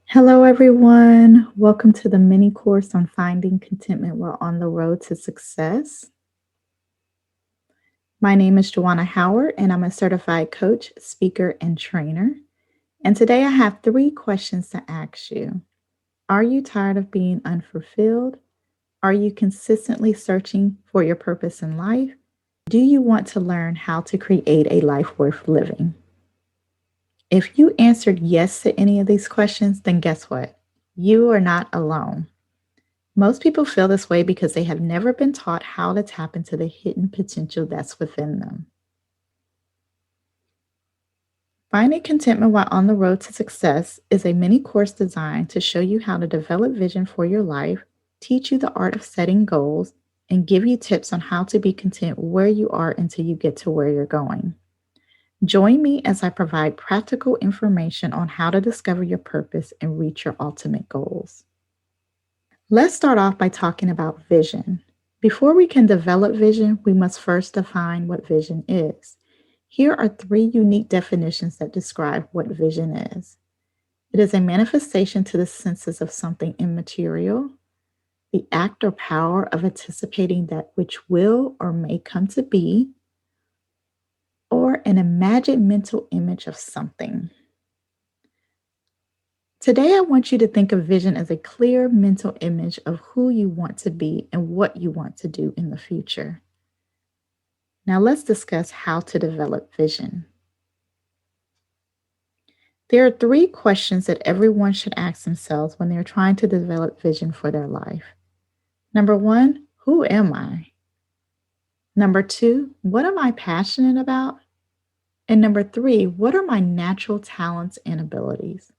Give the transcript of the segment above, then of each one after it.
Hello, everyone. Welcome to the mini course on finding contentment while on the road to success. My name is Joanna Howard, and I'm a certified coach, speaker, and trainer. And today I have three questions to ask you. Are you tired of being unfulfilled? Are you consistently searching for your purpose in life? Do you want to learn how to create a life worth living? If you answered yes to any of these questions, then guess what? You are not alone. Most people feel this way because they have never been taught how to tap into the hidden potential that's within them. Finding Contentment While on the Road to Success is a mini course designed to show you how to develop vision for your life, teach you the art of setting goals, and give you tips on how to be content where you are until you get to where you're going. Join me as I provide practical information on how to discover your purpose and reach your ultimate goals. Let's start off by talking about vision. Before we can develop vision, we must first define what vision is. Here are three unique definitions that describe what vision is. It is a manifestation to the senses of something immaterial, the act or power of anticipating that which will or may come to be, or an imagined mental image of something. Today, I want you to think of vision as a clear mental image of who you want to be and what you want to do in the future. Now, let's discuss how to develop vision. There are three questions that everyone should ask themselves when they're trying to develop vision for their life. Number one, who am I? Number two, what am I passionate about? And number three, what are my natural talents and abilities?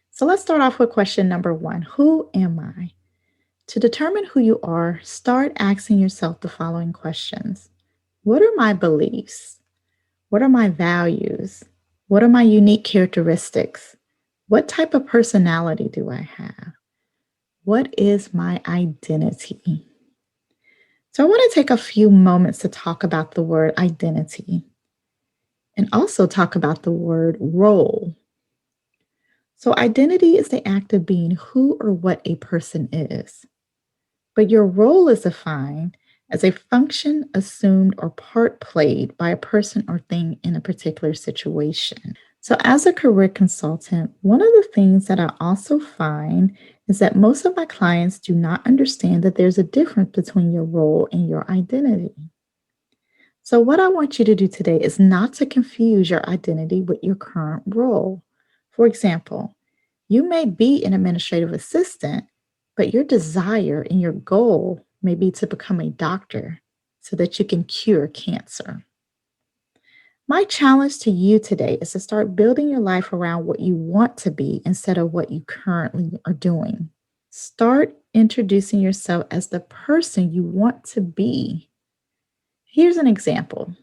So let's start off with question number one. Who am I? To determine who you are, start asking yourself the following questions. What are my beliefs? What are my values? What are my unique characteristics? What type of personality do I have? What is my identity? So I want to take a few moments to talk about the word identity and also talk about the word role. So identity is the act of being who or what a person is. But your role is defined as a function assumed or part played by a person or thing in a particular situation. So, as a career consultant, one of the things that I also find is that most of my clients do not understand that there's a difference between your role and your identity. So, what I want you to do today is not to confuse your identity with your current role. For example, you may be an administrative assistant, but your desire and your goal may be to become a doctor so that you can cure cancer. My challenge to you today is to start building your life around what you want to be instead of what you currently are doing. Start introducing yourself as the person you want to be. Here's an example.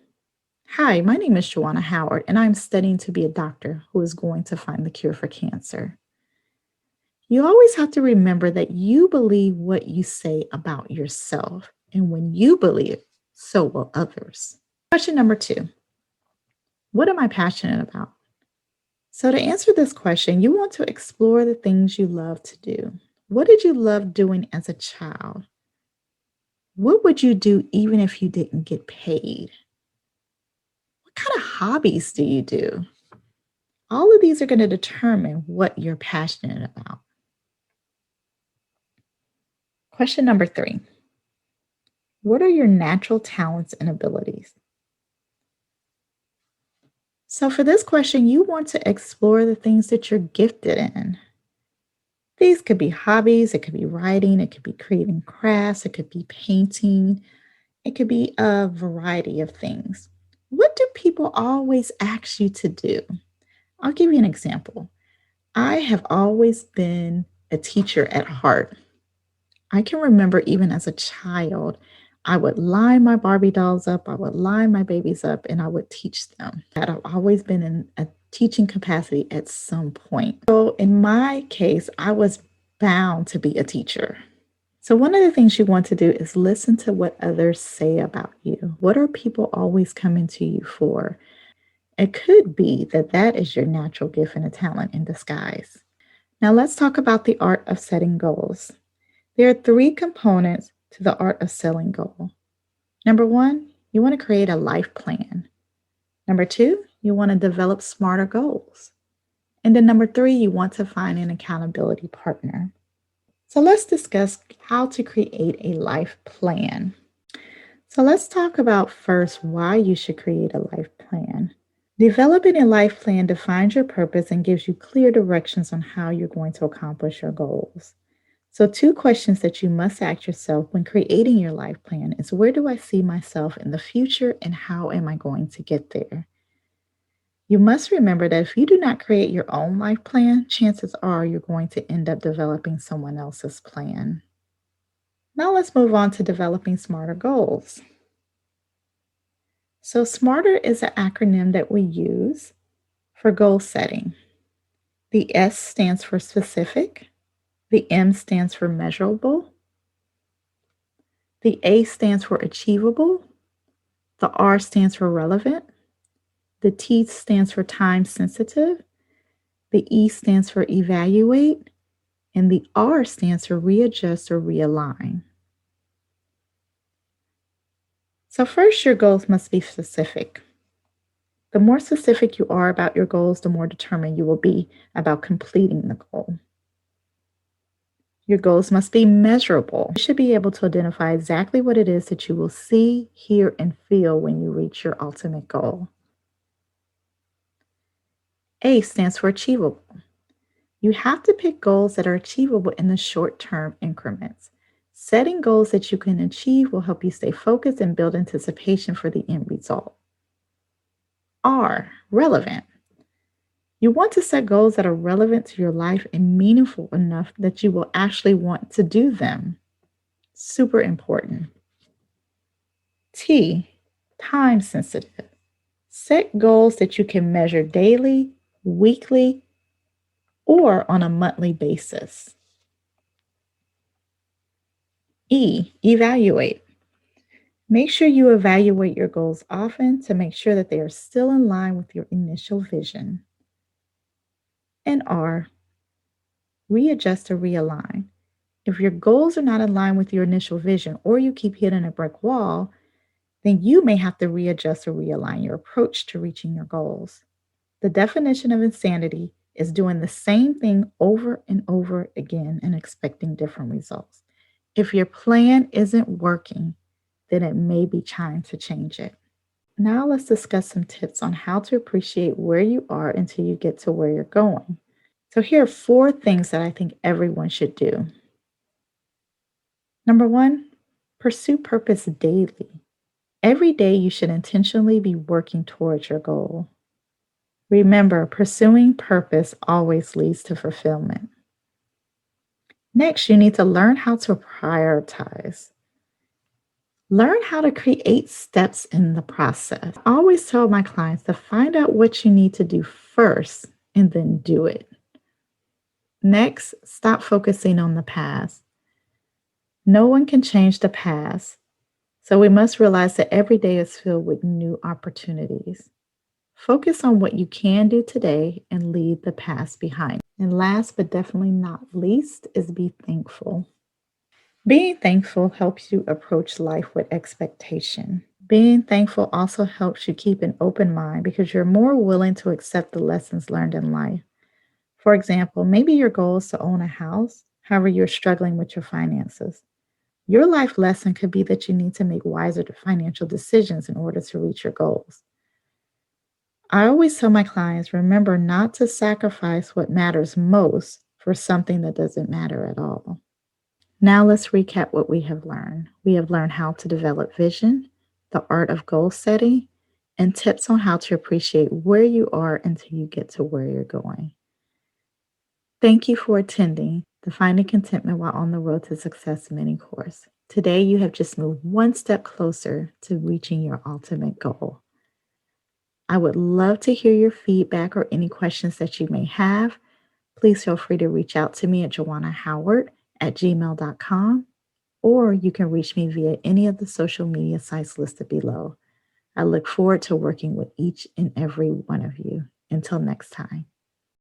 Hi, my name is Joanna Howard, and I'm studying to be a doctor who is going to find the cure for cancer. You always have to remember that you believe what you say about yourself. And when you believe, so will others. Question number two, what am I passionate about? So, to answer this question, you want to explore the things you love to do. What did you love doing as a child? What would you do even if you didn't get paid? What kind of hobbies do you do? All of these are going to determine what you're passionate about. Question number three, what are your natural talents and abilities? So, for this question, you want to explore the things that you're gifted in. These could be hobbies, it could be writing, it could be creating crafts, it could be painting, it could be a variety of things. What do people always ask you to do? I'll give you an example. I have always been a teacher at heart. I can remember even as a child, I would line my Barbie dolls up, I would line my babies up, and I would teach them. That I've always been in a teaching capacity at some point. So in my case, I was bound to be a teacher. So one of the things you want to do is listen to what others say about you. What are people always coming to you for? It could be that that is your natural gift and a talent in disguise. Now, let's talk about the art of setting goals. There are three components to the art of setting goal. Number one, you want to create a life plan. Number two, you want to develop smarter goals. And then number three, you want to find an accountability partner. So let's discuss how to create a life plan. So let's talk about first why you should create a life plan. Developing a life plan defines your purpose and gives you clear directions on how you're going to accomplish your goals. So, two questions that you must ask yourself when creating your life plan is where do I see myself in the future and how am I going to get there? You must remember that if you do not create your own life plan, chances are you're going to end up developing someone else's plan. Now, let's move on to developing smarter goals. So, SMARTER is an acronym that we use for goal setting. The S stands for specific, the M stands for measurable, the A stands for achievable, the R stands for relevant, the T stands for time sensitive, the E stands for evaluate, and the R stands for readjust or realign. So, first, your goals must be specific. The more specific you are about your goals, the more determined you will be about completing the goal. Your goals must be measurable. You should be able to identify exactly what it is that you will see, hear, and feel when you reach your ultimate goal. A stands for achievable. You have to pick goals that are achievable in the short-term increments. Setting goals that you can achieve will help you stay focused and build anticipation for the end result. R, relevant. You want to set goals that are relevant to your life and meaningful enough that you will actually want to do them. Super important. T, time sensitive. Set goals that you can measure daily, weekly, or on a monthly basis. E, evaluate. Make sure you evaluate your goals often to make sure that they are still in line with your initial vision. And R, readjust or realign. If your goals are not in line with your initial vision or you keep hitting a brick wall, then you may have to readjust or realign your approach to reaching your goals. The definition of insanity is doing the same thing over and over again and expecting different results. If your plan isn't working, then it may be time to change it. Now let's discuss some tips on how to appreciate where you are until you get to where you're going. So here are 4 things that I think everyone should do. Number 1, pursue purpose daily. Every day you should intentionally be working towards your goal. Remember, pursuing purpose always leads to fulfillment. Next, you need to learn how to prioritize. Learn how to create steps in the process. I always tell my clients to find out what you need to do first and then do it. Next, stop focusing on the past. No one can change the past, so we must realize that every day is filled with new opportunities. Focus on what you can do today and leave the past behind. And last but definitely not least is be thankful. Being thankful helps you approach life with expectation. Being thankful also helps you keep an open mind because you're more willing to accept the lessons learned in life. For example, maybe your goal is to own a house, however, you're struggling with your finances. Your life lesson could be that you need to make wiser financial decisions in order to reach your goals. I always tell my clients, remember not to sacrifice what matters most for something that doesn't matter at all. Now let's recap what we have learned. We have learned how to develop vision, the art of goal setting, and tips on how to appreciate where you are until you get to where you're going. Thank you for attending the Finding Contentment While on the Road to Success mini course. Today, you have just moved one step closer to reaching your ultimate goal. I would love to hear your feedback or any questions that you may have. Please feel free to reach out to me at joannahoward@gmail.com, or you can reach me via any of the social media sites listed below. I look forward to working with each and every one of you. Until next time.